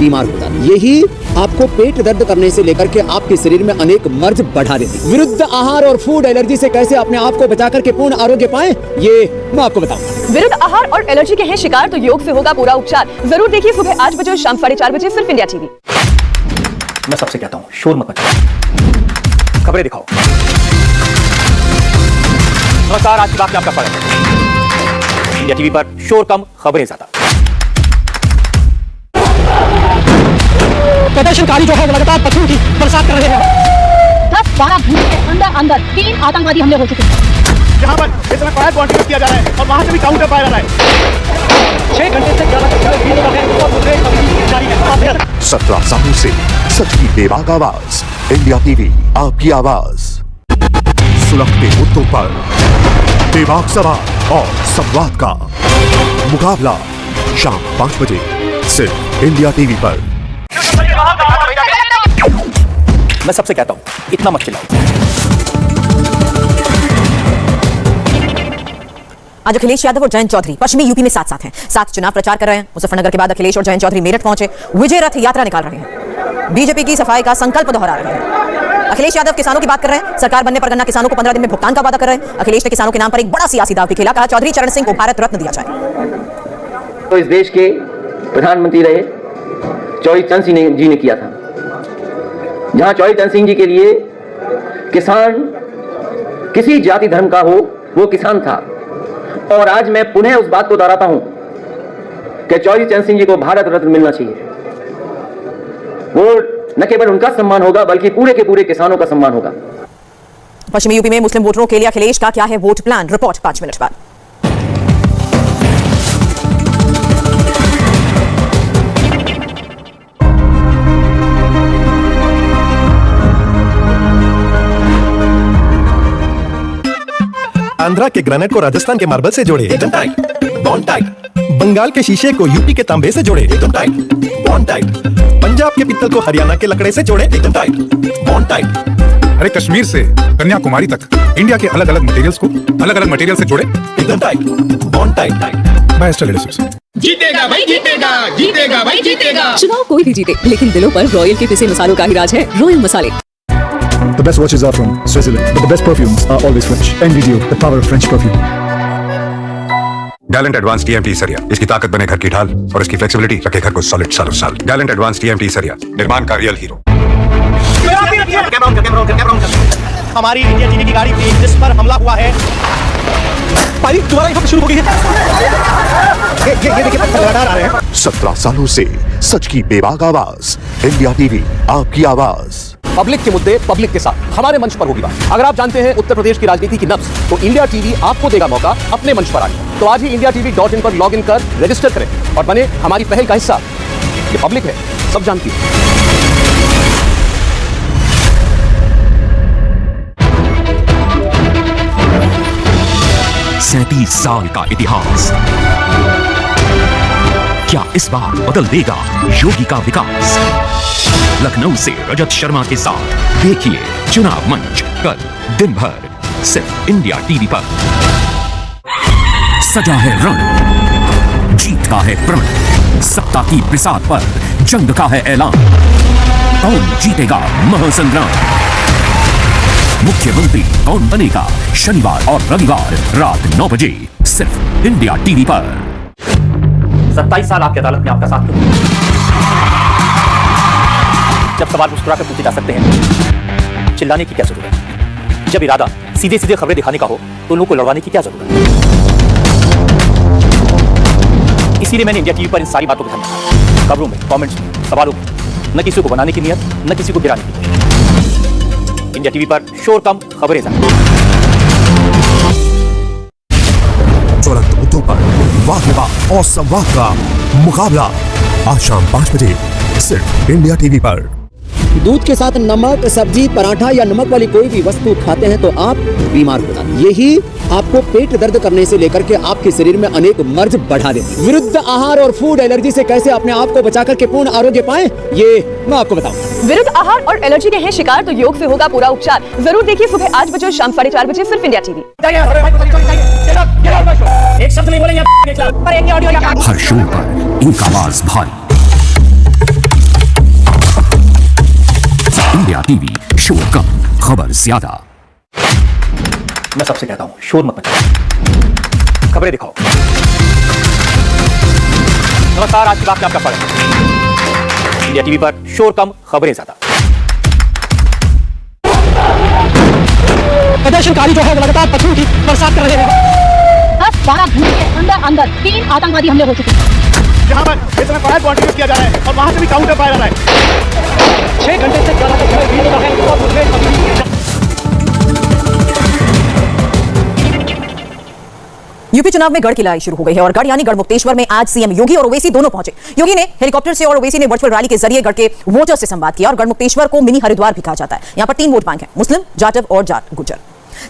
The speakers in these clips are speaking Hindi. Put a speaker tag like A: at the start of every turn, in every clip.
A: बीमार होता है। यही आपको पेट दर्द करने से लेकर के आपके शरीर में अनेक मर्ज बढ़ा देती। विरुद्ध आहार और फूड एलर्जी से कैसे अपने आप को बचा करके पूर्ण आरोग्य पाएं, ये मैं आपको बताऊंगा।
B: विरुद्ध आहार और एलर्जी के हैं शिकार तो योग से होगा पूरा उपचार। जरूर देखिए सुबह 8 बजे और शाम 4:30 बजे सिर्फ इंडिया टीवी।
C: मैं सबसे कहता हूँ शोर मत मचाओ, खबरें दिखाओ। नमस्कार, आज की बात में आपका स्वागत है। इंडिया टीवी पर शोर कम, खबरें ज्यादा।
D: प्रदर्शनकारी जो है लगातार पत्थरों की बरसात कर रहे हैं।
E: 10-12 घंटे के अंदर 3 आतंकवादी हमले हो चुके हैं।
F: यहाँ पर इस समय फायर कॉन्टिन्यू किया जा रहा है और वहां से भी काउंटर फायर आ रहा है।
D: 6 घंटे से ज्यादा जारी है।
G: 17 सालों से सच की बेबाक आवाज, इंडिया टीवी आपकी आवाज। सुलगते मुद्दों पर बेबाक सवाल और संवाद का मुकाबला शाम 5 बजे सिर्फ इंडिया टीवी पर।
C: मैं सबसे कहता हूँ इतना मत चिल्लाओ।
H: आज अखिलेश यादव और जयंत चौधरी पश्चिमी यूपी में साथ-साथ हैं। साथ चुनाव प्रचार कर रहे हैं। मुजफ्फरनगर के बाद अखिलेश और जयंत चौधरी मेरठ पहुंचे, विजय रथ यात्रा निकाल रहे हैं। बीजेपी की सफाई का संकल्प दोहरा रहे हैं। अखिलेश यादव किसानों की बात कर रहे हैं। सरकार बनने पर गन्ना किसानों को 15 दिन में भुगतान का वादा कर रहे हैं। अखिलेश ने किसानों के नाम पर एक बड़ा सियासी दांव भी खेला। कहा चौधरी चरण सिंह को भारत रत्न दिया जाए।
I: तो इस देश के प्रधानमंत्री रहे चौधरी चरण सिंह जी ने किया था, जहां चौधरी चरण सिंह जी के लिए किसान किसी जाति धर्म का हो वो किसान था। और आज मैं पुनः उस बात को दोहराता हूं कि चौधरी चरण सिंह जी को भारत रत्न मिलना चाहिए। वो न केवल उनका सम्मान होगा बल्कि पूरे के पूरे किसानों का सम्मान होगा।
H: पश्चिमी यूपी में मुस्लिम वोटरों के लिए अखिलेश का क्या है वोट प्लान, रिपोर्ट 5 मिनट बाद।
J: आंध्रा के ग्रेनाइट को राजस्थान के मार्बल से जोड़े, एकदम टाइट, बॉन्ड टाइट। बंगाल के शीशे को यूपी के तांबे से जोड़े, एकदम टाइट, बॉन्ड टाइट। पंजाब के पीतल को हरियाणा के लकड़े से जोड़े, एकदम टाइट, बॉन्ड टाइट।
K: अरे कश्मीर से कन्याकुमारी तक इंडिया के अलग अलग मटेरियल्स को अलग अलग मटेरियल से जोड़े,
J: एकदम tight, bond tight.
K: Master addition.
F: जीतेगा भाई जीतेगा, जीतेगा भाई जीतेगा।
B: चुनाव कोई भी जीते, लेकिन दिलों पर रॉयल के पिसे मसालों का ही राज है। रॉयल मसाले।
L: The best watches are from Switzerland, but the best perfumes are always French. NVDO, the power of French perfume.
K: Gallant advance TMT सरिया, इसकी ताकत बने घर की ढाल और इसकी फ्लेक्सिबिलिटी रखे घर को सॉलिड सालों साल। गैलेंट एडवांस टीएमटी सरिया, निर्माण का रियल हीरो।
F: हमारी इंडिया टीवी की गाड़ी थी जिस पर हमला हुआ है।
D: फायरिंग दोबारा यहाँ पे शुरू हो गई है। ये देखिए रडार आ रहे हैं।
G: 17 सालों से सच की बेबाक आवाज, इंडिया टीवी आपकी आवाज।
C: पब्लिक के मुद्दे पब्लिक के साथ हमारे मंच पर होगी बात। अगर आप जानते हैं उत्तर प्रदेश की राजनीति की नब्ज, तो इंडिया टीवी आपको देगा मौका अपने मंच पर आने। तो आज ही indiatv.in पर लॉग इन कर रजिस्टर करें और बने हमारी पहल का हिस्सा। ये पब्लिक है, सब जानती है।
M: 37 साल का इतिहास, क्या इस बार बदल देगा योगी का विकास? लखनऊ से रजत शर्मा के साथ देखिए चुनाव मंच कल दिन भर सिर्फ इंडिया टीवी पर। सजा है रण, जीत का है प्रण, सत्ता की बिसात पर जंग का है ऐलान। कौन जीतेगा महासंग्राम, मुख्यमंत्री कौन बनेगा, शनिवार और रविवार रात 9 बजे सिर्फ इंडिया टीवी पर।
C: 27 साल आपकी अदालत में आपका साथ क्यों? जब सवाल मुस्कुरा कर पूछे जा सकते हैं, चिल्लाने की क्या जरूरत है? जब इरादा सीधे सीधे खबरें दिखाने का हो तो लोगों को लड़वाने की क्या जरूरत है? इसीलिए मैंने इंडिया टीवी पर इन सारी बातों को ध्यान रखा। खबरों में, कमेंट्स में, सवालों में, न किसी को बनाने की नियत, न किसी को गिराने की नियत। इंडिया टीवी पर शोर कम, खबरें ज्यादा।
G: ज्वलंत मुद्दों पर वाद विवाद और संवाद का मुकाबला आज शाम 5 बजे सिर्फ इंडिया टीवी पर।
A: दूध के साथ नमक, सब्जी, पराठा या नमक वाली कोई भी वस्तु खाते हैं तो आप बीमार होता है। यही आपको पेट दर्द करने से लेकर के आपके शरीर में अनेक मर्ज बढ़ा देती। विरुद्ध आहार और फूड एलर्जी से कैसे अपने आप को बचा करके पूर्ण आरोग्य पाएं, ये मैं आपको बताऊंगा।
B: विरुद्ध आहार और एलर्जी के हैं शिकार तो योग से होगा पूरा उपचार। जरूर देखिए सुबह 8 बजे और शाम 4:30 बजे सिर्फ इंडिया टीवी।
D: एक शब्द नहीं बोलेंगे।
M: हर शो पर इनका आवाज भारी, इंडिया टीवी, शोर कम खबर ज्यादा।
D: मैं सबसे कहता हूं, शोर मत मचाओ, खबरें दिखाओ। नमस्कार, आज की बात में आपका स्वागत है। इंडिया टीवी पर शोर कम खबरें ज्यादा।
E: प्रदर्शनकारी जो है लगातार पत्थरों की बरसात कर रहे हैं। 10-12 घंटे के अंदर अंदर 3 आतंकवादी हमले हो चुके हैं।
F: जहां पर इस समय फायर कॉन्टिन्यू किया जा रहा है और वहां से भी काउंटर फायर आ रहा है।
E: 6 घंटे से ज्यादा समय बीत रहा है और मुझे
H: यूपी चुनाव में गढ़ की लड़ाई शुरू हो गई है और गढ़ यानी गढ़मुक्तेश्वर में आज सीएम योगी और ओवैसी दोनों पहुंचे। योगी ने हेलीकॉप्टर से और ओवैसी ने वर्चुअल रैली के जरिए गढ़ के वोटर्स से संवाद किया और गढ़मुक्तेश्वर को मिनी हरिद्वार भी कहा जाता है। यहाँ पर 3 वोट बैंक हैं, मुस्लिम, जाटव और गुर्जर।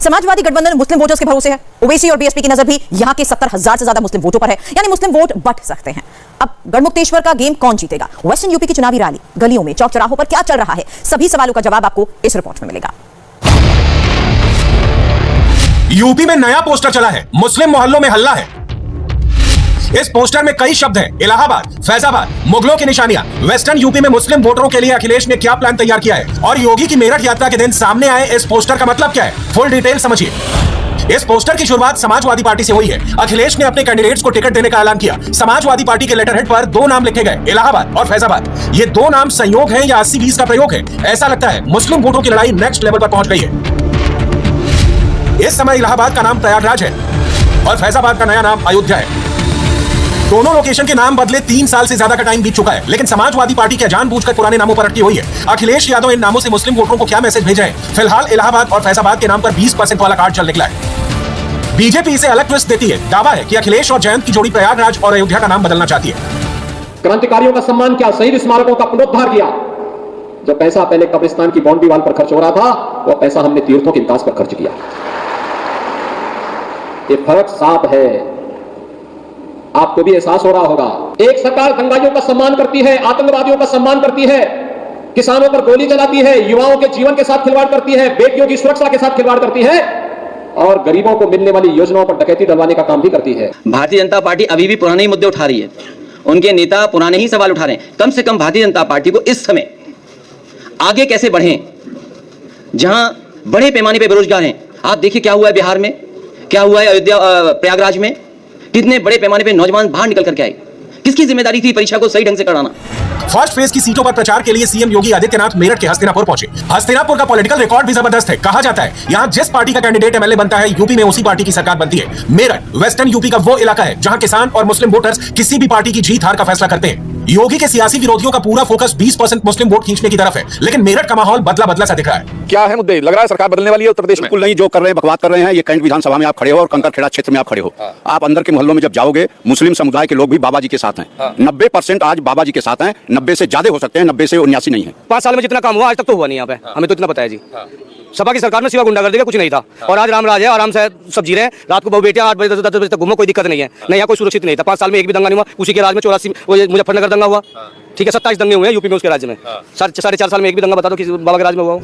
H: समाजवादी गठबंधन मुस्लिम वोटर्स के भरोसे है। ओवैसी और बीएसपी की नजर भी यहाँ के 70,000 से ज्यादा मुस्लिम वोटों पर है, यानी मुस्लिम वोट बट सकते हैं। अब गढ़मुक्तेश्वर का गेम कौन जीतेगा? वेस्टर्न यूपी की चुनावी रैली, गलियों में, चौक चौराहों पर क्या चल रहा है, सभी सवालों का जवाब आपको इस रिपोर्ट में मिलेगा।
J: यूपी में नया पोस्टर चला है, मुस्लिम मोहल्लों में हल्ला है। इस पोस्टर में कई शब्द हैं, इलाहाबाद, फैजाबाद, मुगलों की निशानियां। वेस्टर्न यूपी में मुस्लिम वोटरों के लिए अखिलेश ने क्या प्लान तैयार किया है और योगी की मेरठ यात्रा के दिन सामने आए इस पोस्टर का मतलब क्या है, फुल डिटेल समझिए। इस पोस्टर की शुरुआत समाजवादी पार्टी से हुई है। अखिलेश ने अपने कैंडिडेट्स को टिकट देने का ऐलान किया। समाजवादी पार्टी के लेटर हेड पर 2 नाम लिखे गए, इलाहाबाद और फैजाबाद। ये 2 नाम संयोग है या 80-20 का प्रयोग है? ऐसा लगता है मुस्लिम वोटों की लड़ाई नेक्स्ट लेवल पर पहुंच गई है। इस समय इलाहाबाद का नाम प्रयागराज है और फैजाबाद का नया नाम अयोध्या है। दोनों लोकेशन के नाम बदले 3 साल से ज्यादा का टाइम बीत चुका है, लेकिन समाजवादी पार्टी क्या जानबूझकर पुराने नामों पर अटकी हुई है? अखिलेश यादव इन नामों से मुस्लिम वोटरों को क्या मैसेज भेजा है? फिलहाल इलाहाबाद और फैजाबाद के नाम पर 20% वाला कार्ड चल निकला है। बीजेपी इसे अलग ट्विस्ट देती है। दावा है कि अखिलेश और जयंत की जोड़ी प्रयागराज और अयोध्या का नाम बदलना चाहती है।
A: क्रांतिकारियों का सम्मान किया, शहीद स्मारकों का पुनरुद्धार किया। जो पैसा पहले कब्रिस्तान की बाउंड्री वाल पर खर्च हो रहा था, वह पैसा हमने तीर्थों के विकास पर खर्च किया। ये फर्क साफ है, आपको भी एहसास हो रहा होगा। एक सरकार दंगाइयों का सम्मान करती है, आतंकवादियों का सम्मान करती है, किसानों पर गोली चलाती है, युवाओं के जीवन के साथ खिलवाड़ करती है, बेटियों की सुरक्षा के साथ खिलवाड़ करती है और गरीबों को मिलने वाली योजनाओं पर डकैती डलवाने का काम भी करती है।
I: भारतीय जनता पार्टी अभी भी पुराने ही मुद्दे उठा रही है, उनके नेता पुराने ही सवाल उठा रहे हैं। कम से कम भारतीय जनता पार्टी को इस समय आगे कैसे बढ़ें, जहां बड़े पैमाने पर बेरोजगार हैं। आप देखिए क्या हुआ है बिहार में, क्या हुआ है अयोध्या प्रयागराज में, कितने बड़े पैमाने पे नौजवान बाहर निकल करके आए। किसकी जिम्मेदारी थी परीक्षा को सही ढंग से कराना?
J: फर्स्ट फेज की सीटों पर प्रचार के लिए सीएम योगी आदित्यनाथ मेरठ के हस्तिनापुर पहुंचे। हस्तिनापुर का पॉलिटिकल रिकॉर्ड भी जबरदस्त है। कहा जाता है यहां जिस पार्टी का कैंडिडेट एमएलए बनता है, यूपी में उसी पार्टी की सरकार बनती है। मेरठ वेस्टर्न यूपी का वो इलाका है जहां किसान और मुस्लिम वोटर्स किसी भी पार्टी की जीत हार का फैसला करते हैं। योगी के सियासी विरोधियों का पूरा फोकस 20% मुस्लिम वोट खींचने की तरफ है, लेकिन मेरठ का माहौल बदला बदला सा दिख रहा है।
C: क्या है मुद्दे? लग रहा है सरकार बदलने वाली है उत्तर प्रदेश में।
N: बिल्कुल नहीं, जो कर रहे हैं बकवास कर रहे हैं। ये कैंट विधानसभा में आप खड़े हो और कंकरखेड़ा क्षेत्र में आप खड़े हो। आप अंदर के मोहल्लों में जब जाओगे, मुस्लिम समुदाय के लोग भी बाबा जी के साथ हैं। 90% आज बाबा जी के साथ हैं। 90 से ज्यादा हो सकते हैं, 90 से 79 नहीं है।
O: 5 साल में जितना काम हुआ आज तक तो हुआ नहीं यहाँ पे, हमें तो इतना पता है जी। सपा की सरकार में सिवा गुंडागर्दी का कुछ नहीं था और आज राम राज है, आराम से सब जी रहे हैं। रात को बहु बेटियां 8 बजे 10 बजे तक घूमो, कोई दिक्कत नहीं है। नहीं, यहाँ कोई सुरक्षित नहीं था। 5 साल में एक भी दंगा नहीं हुआ। उसी के राज में 84 मुजफ्फरनगर दंगा हुआ, ठीक है। 27 दंगे हुए हैं यूपी में, उसके राज्य में। 4.5 साल में एक भी दंगा बता दो कि बाबा के राज में हुआ हो।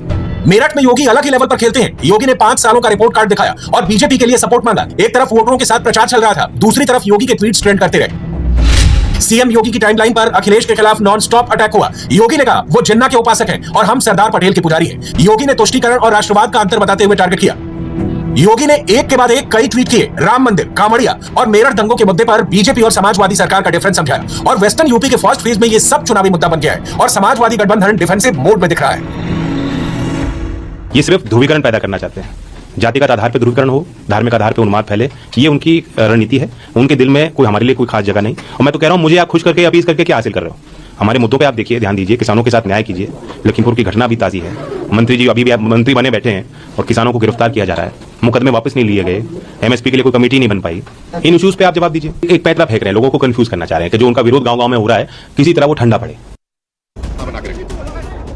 J: मेरठ में योगी अलग ही लेवल पर खेलते हैं। योगी ने 5 सालों का रिपोर्ट कार्ड दिखाया और बीजेपी के लिए सपोर्ट मांगा। एक तरफ वोटरों के साथ प्रचार चल रहा था, दूसरी तरफ योगी के ट्वीट्स ट्रेंड करते रहे। सीएम योगी की टाइमलाइन पर अखिलेश के खिलाफ नॉन स्टॉप अटैक हुआ। योगी ने कहा वो जिन्ना के उपासक हैं और हम सरदार पटेल के पुजारी हैं। योगी ने तुष्टीकरण और राष्ट्रवाद का अंतर बताते हुए टारगेट किया। योगी ने एक के बाद एक कई ट्वीट किए। राम मंदिर, कांवड़िया और मेरठ दंगों के मुद्दे पर बीजेपी और समाजवादी सरकार का डिफरेंस समझाया और वेस्टर्न यूपी के फर्स्ट फेज में ये सब चुनावी मुद्दा बन गया है और समाजवादी गठबंधन डिफेंसिव मोड में दिख रहा है।
P: ये सिर्फ ध्रुवीकरण पैदा करना चाहते हैं। जातिगत आधार पर ध्रुवीकरण हो, धार्मिक आधार पर उन्माद फैले, ये उनकी रणनीति है। उनके दिल में कोई हमारे लिए कोई खास जगह नहीं। और मैं तो कह रहा हूं, मुझे आप खुश करके अपील करके क्या हासिल कर रहे हो? हमारे मुद्दों पे आप देखिए, ध्यान दीजिए, किसानों के साथ न्याय कीजिए। लखीमपुर की घटना भी ताज़ी है। मंत्री जी अभी भी मंत्री बने बैठे हैं और किसानों को गिरफ्तार किया जा रहा है। मुकदमे वापस नहीं लिए गए। एमएसपी के लिए कोई कमेटी नहीं बन पाई। इन इश्यूज पे आप जवाब दीजिए। एक पैतरा फेंक रहे हैं, लोगों को कंफ्यूज करना चाह रहे हैं कि जो उनका विरोध गाँव गाँव में हो रहा है, किसी तरह वो ठंडा पड़े।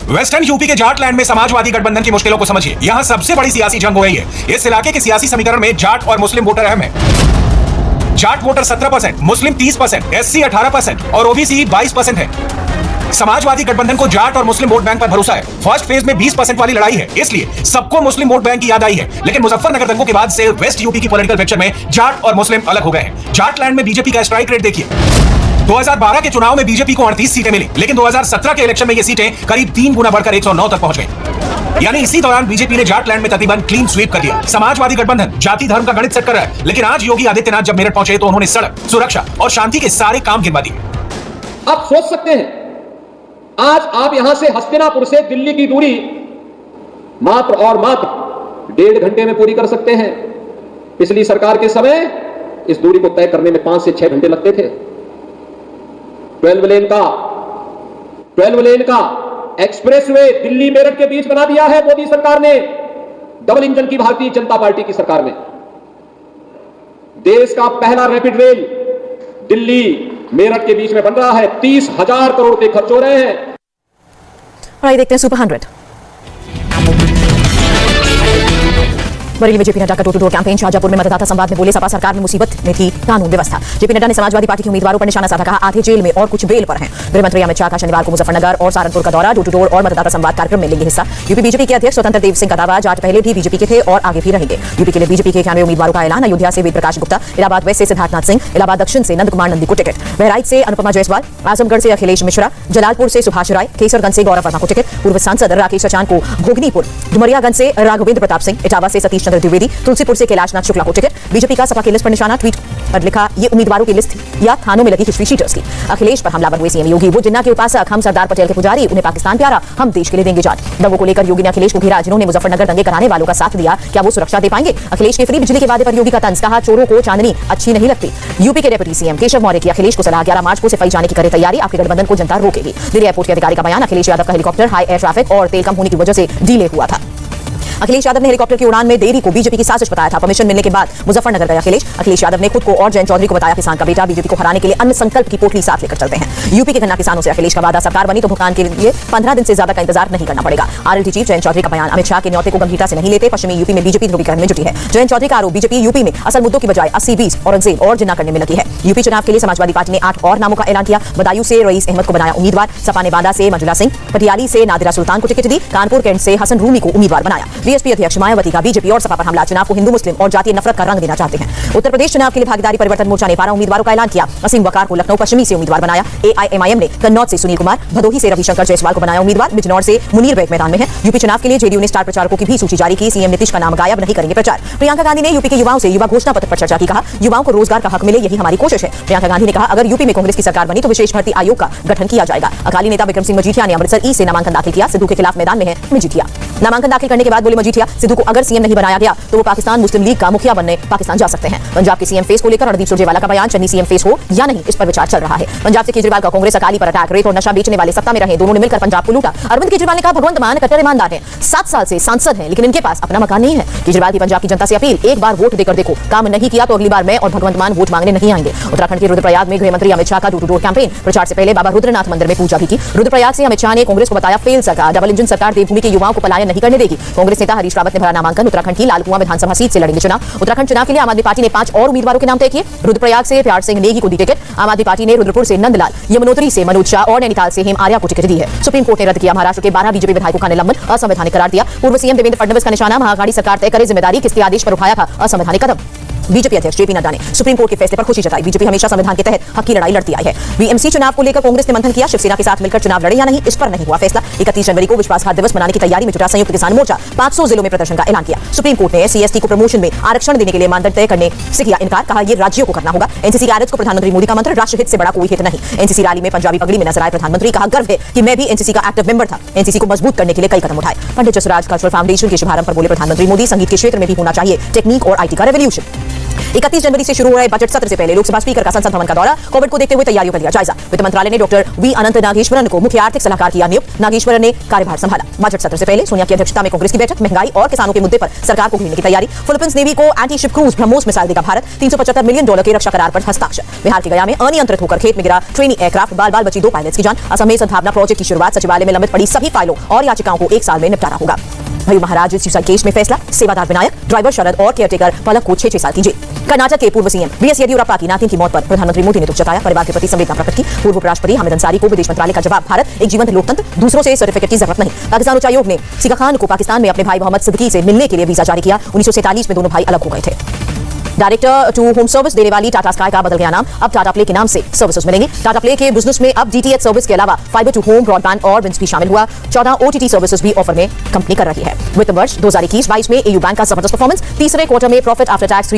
J: वेस्टर्न यूपी के जाटलैंड में समाजवादी गठबंधन की मुश्किलों को समझिए। यहाँ सबसे बड़ी सियासी जंग हो रही है। इस इलाके के सियासी समीकरण में जाट और मुस्लिम वोटर अहम है। जाट वोटर 17%, मुस्लिम 30%, एससी 18% और ओबीसी 22% है। समाजवादी गठबंधन को जाट और मुस्लिम वोट बैंक पर भरोसा है। फर्स्ट फेज में 20% वाली लड़ाई है, इसलिए सबको मुस्लिम वोट बैंक की याद आई है। लेकिन मुजफ्फरनगर दंगों के बाद से वेस्ट यूपी की पॉलिटिकल पिक्चर में जाट और मुस्लिम अलग हो गए हैं। जाटलैंड में बीजेपी का स्ट्राइक रेट देखिए।
Q: 2012 के चुनाव में बीजेपी को 38 सीटें मिली, लेकिन 2017 के इलेक्शन में ये सीटें करीब 3 गुना बढ़कर 109 तक पहुंच गई। यानी इसी दौरान बीजेपी ने जाटलैंड में तकरीबन क्लीन स्वीप कर दिया। समाजवादी गठबंधन जाति धर्म का गणित सेट कर रहा है, लेकिन आज योगी आदित्यनाथ जब मेरठ पहुंचे तो उन्होंने सड़क, सुरक्षा और शांति के सारे काम गिनवा दिए।
R: आप सोच सकते हैं, आज आप यहां से हस्तिनापुर से दिल्ली की दूरी मात्र 1.5 घंटे में पूरी कर सकते हैं। पिछली सरकार के समय इस दूरी को तय करने में 5 से 6 घंटे लगते थे। 12 लेन का एक्सप्रेसवे दिल्ली मेरठ के बीच बना दिया है मोदी सरकार ने, डबल इंजन की भारतीय जनता पार्टी की सरकार में। देश का पहला रैपिड रेल दिल्ली मेरठ के बीच में बन रहा है। 30,000 करोड़ रुपए खर्च हो रहे हैं।
H: आइए देखते हैं सुपर 100। बरेली में जेपी नड्डा का door to door campaign. Shahjahanpur में मतदाता संवाद में बोले, सपा सरकार में मुसीबत में थी कानून व्यवस्था। जेपी नड्डा ने समाजवादी पार्टी के उम्मीदवारों पर निशाना साधा, कहा आधे जेल में और कुछ बेल पर हैं। गृह मंत्री अमित शाह का शनिवार को मुजफ्फरनगर और सहारनपुर का दौरा, डोर टू डोर और मतदाता संवाद कार्यक्रम में लेंगे हिस्सा। यूपी बीजेपी के अध्यक्ष स्वतंत्र देव सिंह का दावा, जाट पहले भी बीजेपी के थे और आगे भी रहेंगे। यूपी के लिए बीजेपी के 91 उम्मीदवारों का ऐलान। अयोध्या से वेद प्रकाश गुप्ता, इलाहाबाद वेस्ट से सिद्धार्थनाथ सिंह, इलाहाबाद दक्षिण से नंद कुमार नंदी को टिकट, बहराइच से अनुपमा जायसवाल, आजमगढ़ से अखिलेश मिश्रा, जलालपुर से सुभाष राय, केसरगंज से गौरव वर्मा को टिकट, पूर्व सांसद राकेश सचान को घोगनीपुर, डुमरियागंज से राघवेंद्र प्रताप सिंह, इटावा से सतीश चंद्र द्विवेदी, तुलसीपुर से कैलाशनाथ शुक्ला को टिकट। बीजेपी का सपा की लिस्ट पर निशाना, ट्वीट पर लिखा, ये उम्मीदवारों की लिस्ट या थानों में लगी हिस्ट्री शीटर्स की। अखिलेश पर हमलावर हुए सीएम योगी, वो जिन्ना के उपासक, हम सरदार पटेल के पुजारी, उन्हें पाकिस्तान प्यारा, हम देश के लिए देंगे जान। दंगों को लेकर योगी ने अखिलेश को घेरा, जिन्होंने मुजफ्फरनगर दंगे कराने वालों का साथ दिया, क्या वो सुरक्षा दे पाएंगे? अखिलेश के फ्री बिजली के वादे पर योगी का तंज, कहा चोरों को चांदनी अच्छी नहीं लगती। यूपी के डिप्टी सीएम केशव मौर्य की अखिलेश को सलाह, 11 मार्च को सिफाई जाने की करे तैयारी, आपके गठबंधन को जनता रोकेगी। दिल्ली एयरपोर्ट के अधिकारी का बयान, अखिलेश यादव का हेलीकॉप्टर हाई एयर ट्रैफिक और तेल कम होने की वजह से डिले हुआ था। अखिलेश यादव ने हेलीकॉप्टर की उड़ान में देरी को बीजेपी की साजिश बताया था। परमिशन मिलने के बाद मुजफ्फरनगर गए अखिलेश यादव ने खुद को और जयंत चौधरी को बताया किसान का बेटा। बीजेपी को हराने के लिए अन्य संकल्प की पोटली साथ लेकर चलते हैं। यूपी के गन्ना किसानों से अखिलेश का वादा, सरकार बनी तो भुगतान के लिए 15 दिन से ज्यादा का इंतजार नहीं करना पड़ेगा। आरएलटी चीफ जयंत चौधरी का बयान, अमित शाह के न्योते को गंभीरता से नहीं लेते, पश्चिमी यूपी में बीजेपी ध्रुवीकरण में जुटी है। जयंत चौधरी का आरोप, बीजेपी यूपी में असल मुद्दों की बजाय 80-20 औरंगजेब और जिन्ना करने में लगी है। यूपी चुनाव के लिए समाजवादी पार्टी ने 8 और नामों का ऐलान किया। बदायूं से रईस अहमद को बनाया उम्मीदवार, सपा ने बांदा से मंजुला सिंह, पटियाली से नादिरा सुल्तान को टिकट दी, कानपुर कैंट से हसन रूमी को उम्मीदवार बनाया। बीएसपी अध्यक्ष मायावती का बीजेपी और सपा पर हमला, चुनाव को हिंदू मुस्लिम और जातीय नफरत का रंग देना चाहते हैं। उत्तर प्रदेश चुनाव के लिए भागीदारी परिवर्तन मोर्चा ने 12 उम्मीदवारों का ऐलान किया। असीम वकार को लखनऊ पश्चिमी से उम्मीदवार बनाया। एआईएमआईएम ने कन्नौज से सुनील कुमार, भदोही से रविशंकर जायसवाल को बनाया उम्मीदवार। बिजनौर से मुनीर बेग मैदान में है। यूपी चुनाव के लिए जेडीयू ने स्टार प्रचारकों की भी सूची जारी की। सीएम नीतीश का नाम गायब, नहीं करेंगे प्रचार। प्रियंका गांधी ने यूपी के युवाओं से युवा घोषणा पत्र पर चर्चा की, कहा युवाओं को रोजगार का हक मिले, यही हमारी कोशिश है। प्रियंका गांधी ने कहा, अगर यूपी में कांग्रेस की सरकार बनी तो विशेष भर्ती आयोग का गठन किया जाएगा। अकाली नेता विक्रम सिंह मजीठिया ने अमृतसर ईस्ट से नामांकन दाखिल किया। सिद्धू के खिलाफ मैदान में है मजीठिया। नामांकन दाखिल करने के बाद बोले मजीठिया, सिद्धू को अगर सीएम नहीं बनाया गया तो वो पाकिस्तान मुस्लिम लीग का मुखिया बनने पाकिस्तान जा सकते हैं। पंजाब के सीएम फेस को लेकर रणदीप सुरजेवाला का बयान, चन्नी सीएम फेस हो या नहीं इस पर विचार चल रहा है। पंजाब से केजरीवाल का कांग्रेस अकाली पर अटैक, रेत और नशा बेचने वाले सत्ता में रहे, दोनों ने मिलकर पंजाब को लूटा। अरविंद केजरीवाल ने कहा, भगवंत मान कट्टर ईमानदार है, 7 साल से सांसद हैं, लेकिन इनके पास अपना मकान नहीं है। केजरीवाल की पंजाब की जनता से अपील, एक बार वोट देकर देखो, काम नहीं किया तो अगली बार मैं और भगवंत मान वोट मांगने नहीं आएंगे। उत्तराखंड के रुद्रप्रयाग में गृह मंत्री अमित शाह का डोर टू डोर कैंपेन, प्रचार से पहले बाबा रुद्रनाथ मंदिर में पूजा भी की। रुद्रप्रयाग से अमित शाह ने कांग्रेस को बताया फेल सरकार, डबल इंजन सरकार देवभूमि के युवाओं को पलायन नहीं करने देगी। कांग्रेस नेता हरीश रावत ने भरा नामांकन, उत्तराखंड की लालकुआं विधानसभा सीट से लड़ेंगे चुनाव। उत्तराखंड चुनाव के लिए आम आदमी पार्टी ने 5 और उम्मीदवारों के नाम तय किए। रुद्रप्रयाग से प्यार सिंह नेगी को दी टिकट। आम आदमी पार्टी ने रुद्रपुर से नंदलाल, यमुनोत्री से मनोज शाह और नैनीताल से हेम आर्या को टिकट दी है। सुप्रीम कोर्ट ने रद्द किया महाराष्ट्र के 12 बीजेपी विधायकों का निलंबन, असंवैधानिक करार दिया। पूर्व सीएम देवेंद्र फडणवीस का निशाना, महाअघाड़ी सरकार तय करे जिम्मेदारी, किसके आदेश पर उठाया था असंवैधानिक कदम। बीजेपी अध्यक्ष जेपी नड्डा ने सुप्रीम कोर्ट के फैसले पर खुशी जताई। बीजेपी हमेशा संविधान के तहत हक की लड़ाई लड़ती आई है। बीएमसी चुनाव को लेकर कांग्रेस ने मंथन किया, शिवसेना के साथ मिलकर चुनाव लड़े या नहीं, इस पर नहीं हुआ फैसला। 31 जनवरी को विश्वासघात दिवस मनाने की तैयारी में जुटा संयुक्त किसान मोर्चा, 500 जिलों में प्रदर्शन का ऐलान किया। सुप्रीम कोर्ट ने एससी/एसटी को प्रमोशन में आरक्षण देने के लिए मानदंड तय करने से किया इनकार, कहा यह राज्यों को करना होगा। एनसीसी कैडेट्स को प्रधानमंत्री मोदी का मंत्र, राष्ट्रहित से बड़ा कोई हित नहीं। एनसीसी रैली में पंजाबी पगड़ी में नजर आए प्रधानमंत्री, कहा गर्व है कि मैं भी एनसीसी का एक्टिव मेंबर था। एनसीसी को मजबूत करने के लिए कई कदम उठाए। पंडित जसराज कल्चरल फाउंडेशन के शुभारंभ पर बोले प्रधानमंत्री मोदी, संगीत के क्षेत्र में भी होना चाहिए टेक्निक और आईटी का रेवोल्यूशन। 31 जनवरी से शुरू हो रहे बजट सत्र से पहले लोकसभा स्पीकर का संसद भवन का दौरा, कोविड को देखते हुए तैयारियों का लिया जायजा। वित्त मंत्रालय ने डॉक्टर वी अनंत नागेश्वरन को मुख्य आर्थिक सलाहकार किया नियुक्त। नागेश्वरन ने कार्यभार संभाला। बजट सत्र से पहले सोनिया की अध्यक्षता में कांग्रेस की बैठक, महंगाई और किसानों के मुद्दे पर सरकार को घेरने की तैयारी। फिलीपींस नेवी को anti ship cruise BrahMos missile देगा भारत, $375 मिलियन के रक्षा करार पर हस्ताक्षर। बिहार के गया में अनियंत्रित होकर खेत में गिरा ट्रेनी एयरक्राफ्ट, बाल बाल बची 2 पायलट्स की जान। असम में सद्भावना प्रोजेक्ट की शुरुआत, सचिवालय में लंबित पड़ी सभी फाइलों और याचिकाओं को 1 साल में निपटारा होगा। भय्यू महाराज सुसाइड केस में फैसला, सेवादार विनायक, ड्राइवर शरद और केयरटेकर पलक को 6 साल की जेल। कर्नाटक के पूर्व सीएम बीएस येदियुरप्पा की नातिन की मौत पर प्रधानमंत्री मोदी ने दुख जताया, परिवार के प्रति संवेदना प्रकट की। पूर्व उपराष्ट्रपति हामिद अंसारी को विदेश मंत्रालय का जवाब, भारत एक जीवंत लोकतंत्र, दूसरों से सर्टिफिकेट की जरूरत नहीं। पाकिस्तान उच्चायोग ने सिगा खान को पाकिस्तान में अपने भाई मोहम्मद सिद्दीकी से मिलने के लिए वीजा जारी किया। 1947 में दोनों भाई अलग हो गए थे। डायरेक्टर टू होम सर्विस देने वाली टाटा स्काई का बदल गया नाम, अब टाटा प्ले के नाम से सर्विसेज मिलेंगी। टाटा प्ले के बिजनेस में अब डीटीएच सर्विस के अलावा फाइबर टू होम, ब्रॉडबैंड और विंस भी शामिल हुआ। 14 ओटीटी सर्विसेज भी ऑफर में कंपनी कर रही है। वित्त वर्ष 2021-22 में एयू बैंक का जबरदस्त परफॉर्मेंस, तीसरे क्वार्टर में प्रॉफिट आफ्टर टैक्स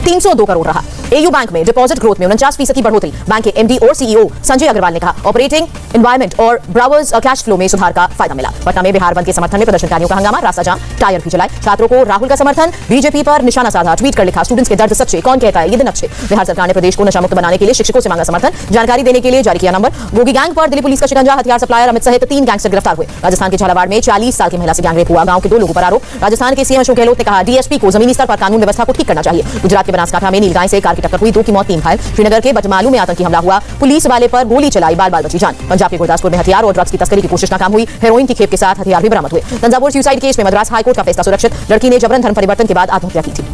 H: 302 करोड़ रहा। एयू बैंक में डिपॉजिट ग्रोथ में 49% की बढ़ोतरी। बैंक के एमडी और सीईओ संजय अग्रवाल ने कहा, ऑपरेटिंग एनवायरमेंट और ब्रावर्स कैश फ्लो में सुधार का फायदा मिला। पटना में बिहार बंद के समर्थन में प्रदर्शनकारियों का हंगामा, रास्ता जाम, टायर भी जलाए। छात्रों को राहुल का समर्थन, बीजेपी पर निशाना साधा, ट्वीट कर लिखा, स्टूडेंट्स के दर्द सच्चे, कौन कहता है ये दिन अच्छे। बिहार सरकार ने प्रदेश को नशा मुक्त बनाने के लिए शिक्षकों से मांगा समर्थन, जानकारी देने के लिए जारी किया नंबर। गोगी गैंग पर दिल्ली पुलिस का शिकंजा, हथियार सप्लायर अमित सहित 3 गैंगस्टर गिरफ्तार हुए। राजस्थान के झालावाड़ में 40 साल की महिला से गैंग रेप हुआ, गांव के 2 लोगों पर आरोप। राजस्थान के सीएम अशोक गहलोत ने कहा, डीएसपी को जमीनी स्तर पर कानून व्यवस्था को ठीक करना चाहिए। गुजरात के बनासकांठा में नीलगाय से कार की टक्कर हुई, 2 की मौत, 3 घायल। श्रीनगर के बटमालू में आतंकी हमला हुआ, पुलिस वाले पर गोली चलाई, बाल बाल बची जान। पंजाब के गुरदासपुर में हथियार और ड्रग्स की तस्करी की कोशिश नाकाम हुई, हेरोइन की खेप के साथ हथियार भी बरामद हुए। तंजावुर सुसाइड केस में मद्रास हाईकोर्ट का फैसला सुरक्षित, लड़की ने जबरन धर्म परिवर्तन के बाद आत्महत्या की थी।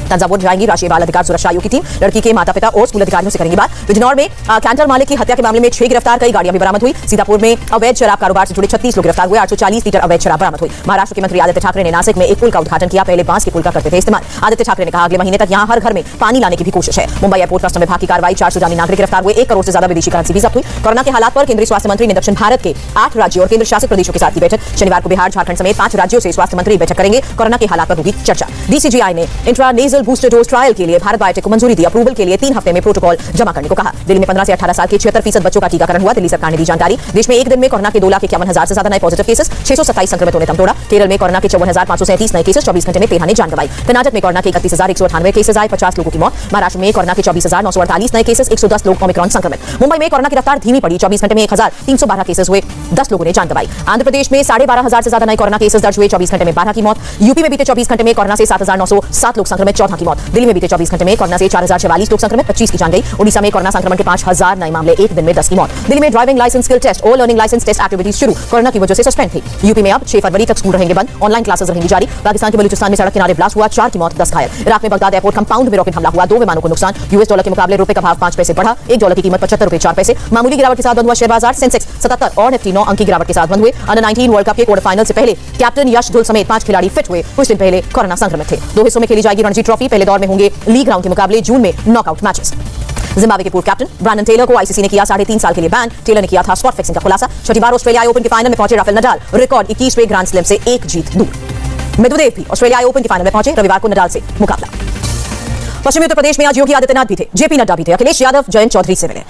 H: तंजावुर जाएंगी राष्ट्रीय बाल अधिकार सुरक्षा आयोग की टीम, लड़की के माता पिता और स्कूल अधिकारियों से करेंगी बात। बिजनौर में कैंटर मालिक की हत्या के मामले में 6 गिरफ्तार, कई गाड़ियां भी बरामद हुई। सीतापुर में अवैध शराब कारोबार से जुड़े 36 लोग गिरफ्तार हुए, 840 लीटर अवैध शराब बरामद हुई। महाराष्ट्र के मंत्री आदित्य ठाकरे ने नासिक में एक पुल का उद्घाटन किया, पहले बांस के पुल का करते थे इस्तेमाल। आदित्य ठाकरे ने कहा, अगले महीने तक यहां हर घर में पानी लाने की भी कोशिश है। मुंबई एयरपोर्ट कस्टम विभाग की कार्रवाई, 4 सुडानी नागरिक गिरफ्तार हुए, 1 करोड़ से ज्यादा विदेशी करेंसी भी जब्त हुई। कोरोना के हालात पर केंद्रीय स्वास्थ्य मंत्री ने दक्षिण भारत के 8 राज्यों और केंद्र शासित प्रदेशों के साथ की बैठक। शनिवार को बिहार, झारखंड समेत 5 राज्यों से स्वास्थ्य मंत्री बैठक करेंगे, कोरोना के हालात पर होगी चर्चा। डीसीजीआई ने इंट्रानेजल बूस्टर डोज ट्रायल के लिए भारत बायोटेक को मंजूरी दी, अप्रूवल के लिए 3 हफ्ते में प्रोटोकॉल जमा करने को कहा। दिल्ली में 15 से 18 साल के 76% बच्चों का टीकाकरण हुआ, दिल्ली सरकार ने दी जानकारी। देश में एक दिन में कोरोना के 2,51,000 से ज्यादा नए पॉजिटिव केसेस, 627 संक्रमितों ने दम तोड़ा। केरल में कोरोना के 54,537 नए केसेस, 24 घंटे में 13 ने जान गंवाई। कर्नाटक में कोरोना के 31,198 केसेस आए, 50 लोगों की मौत। महाराष्ट्र में कोरोना के 24,948 नए केसेस, 110 लोग ओमिक्रॉन संक्रमित। मुंबई में कोरोना की रफ्तार धीमी पड़ी, 24 घंटे में 1,312 केसेस हुए, 10 लोगों ने जान गंवाई। आंध्र प्रदेश में 12,500 से ज्यादा नए कोरोना केसेस दर्ज हुए, 24 घंटे में 12 की मौत। यूपी में बीते 24 घंटे में कोरोना से 7,907 लोग संक्रमित, 14 की मौत। दिल्ली में बीते 24 घंटे में कोरोना से 4,044 लोग संक्रमित, 25 की जान गई। ओडिशा में कोरोना संक्रमण के 5,000 नए मामले, एक दिन में 10 की मौत। दिल्ली में ड्राइविंग लाइसेंस स्किल टेस्ट और लर्निंग लाइसेंस टेस्ट एक्टिविटीज शुरू, कोरोना की वजह से सस्पेंड थी। यूपी में अब 6 फरवरी तक स्कूल रहेंगे बंद, ऑनलाइन क्लासेस रहेंगी जारी। पाकिस्तान के बलूचिस्तान में सड़क किनारे ब्लास्ट हुआ, 4 की मौत, 10 घायल। इराक में बगदाद एयरपोर्ट कंपाउंड में रॉकेट हमला हुआ, 2 विमानों को नुकसान। यूएस डॉलर के मुकाबले रुपए का भाव 5 पैसे बढ़ा, $1 की कीमत 75 रुपए 4 पैसे। मामूली गिरावट के साथ बंद हुआ शेयर बाजार, सेंसेक्स 77 और निफ्टी 9 अंक की गिरावट के साथ बंद हुए। अंडर 19 वर्ल्ड कप के क्वार्टर फाइनल से पहले कैप्टन यश धुल समेत 5 खिलाड़ी फिट हुए, कुछ दिन पहले कोरोना संक्रमित थे। 2 हिस्सों में खेली जाएगी रणजी ट्रॉफी, पहले दौर में होंगे लीग राउंड के मुकाबले, जून में नॉकआउट मैचेस। जिम्बाब्वे के पूर्व कैप्टन ब्रैंडन टेलर को आईसीसी ने किया 3.5 साल के लिए बैन। टेलर ने किया था स्पॉट फिक्सिंग का खुलासा। छठी बार ऑस्ट्रेलिया ओपन के फाइनल में पहुंचे राफेल नडाल, रिकॉर्ड 21वें ग्रैंड स्लैम से 1 जीत दूर। मेदवेदेव भी ऑस्ट्रेलिया ओपन के फाइनल में पहुंचे, रविवार को नडाल से मुकाबला। पश्चिमी उत्तर प्रदेश में आज योगी आदित्यनाथ भी थे, जेपी नड्डा भी थे, अखिलेश यादव जयंत चौधरी से मिले।